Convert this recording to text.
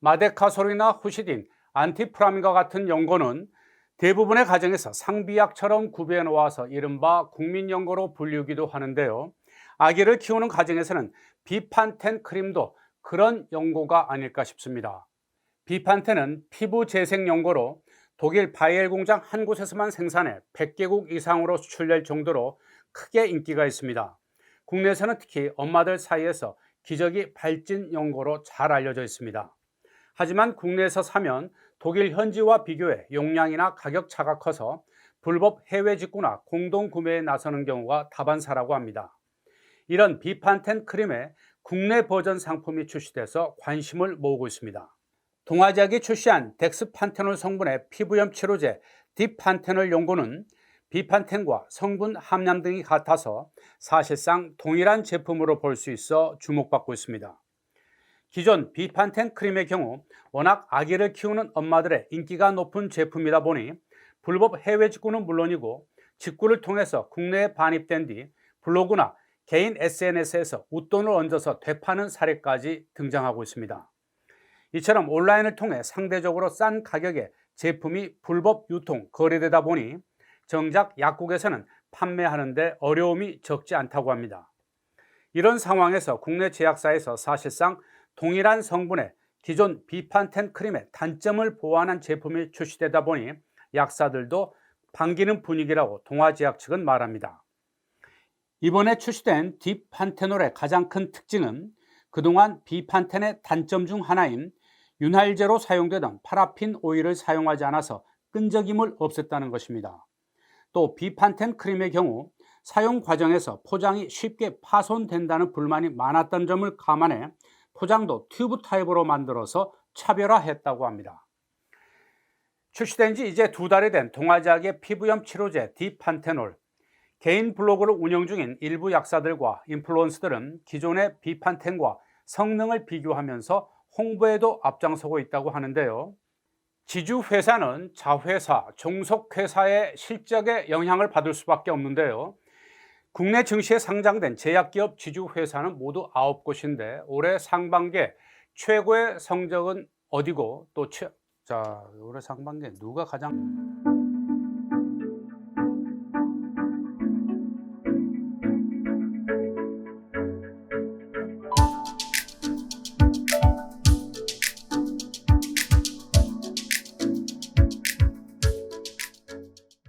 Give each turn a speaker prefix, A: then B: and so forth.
A: 마데카솔이나 후시딘, 안티프라민과 같은 연고는 대부분의 가정에서 상비약처럼 구비해 놓아서 이른바 국민연고로 불리우기도 하는데요. 아기를 키우는 가정에서는 비판텐 크림도 그런 연고가 아닐까 싶습니다. 비판텐은 피부 재생 연고로 독일 바이엘 공장 한 곳에서만 생산해 100개국 이상으로 수출될 정도로 크게 인기가 있습니다. 국내에서는 특히 엄마들 사이에서 기저귀 발진 연고로 잘 알려져 있습니다. 하지만 국내에서 사면 독일 현지와 비교해 용량이나 가격 차가 커서 불법 해외 직구나 공동 구매에 나서는 경우가 다반사라고 합니다. 이런 비판텐 크림의 국내 버전 상품이 출시돼서 관심을 모으고 있습니다. 동아제약이 출시한 덱스판테놀 성분의 피부염 치료제 딥판테놀 연고는 비판텐과 성분 함량 등이 같아서 사실상 동일한 제품으로 볼 수 있어 주목받고 있습니다. 기존 비판텐 크림의 경우 워낙 아기를 키우는 엄마들의 인기가 높은 제품이다 보니 불법 해외 직구는 물론이고 직구를 통해서 국내에 반입된 뒤 블로그나 개인 SNS에서 웃돈을 얹어서 되파는 사례까지 등장하고 있습니다. 이처럼 온라인을 통해 상대적으로 싼 가격에 제품이 불법 유통, 거래되다 보니 정작 약국에서는 판매하는 데 어려움이 적지 않다고 합니다. 이런 상황에서 국내 제약사에서 사실상 동일한 성분의 기존 비판텐 크림의 단점을 보완한 제품이 출시되다 보니 약사들도 반기는 분위기라고 동아제약 측은 말합니다. 이번에 출시된 딥판테놀의 가장 큰 특징은 그동안 비판텐의 단점 중 하나인 윤활제로 사용되던 파라핀 오일을 사용하지 않아서 끈적임을 없앴다는 것입니다. 또 비판텐 크림의 경우 사용 과정에서 포장이 쉽게 파손된다는 불만이 많았던 점을 감안해 포장도 튜브 타입으로 만들어서 차별화했다고 합니다. 출시된 지 이제 2달이 된 동아제약의 피부염 치료제 딥판테놀. 개인 블로그를 운영 중인 일부 약사들과 인플루언서들은 기존의 비판텐과 성능을 비교하면서 홍보에도 앞장서고 있다고 하는데요. 지주회사는 자회사, 종속회사의 실적에 영향을 받을 수밖에 없는데요. 국내 증시에 상장된 제약기업 지주회사는 모두 9곳인데 올해 상반기에 최고의 성적은 어디고 또 올해 상반기에 누가 가장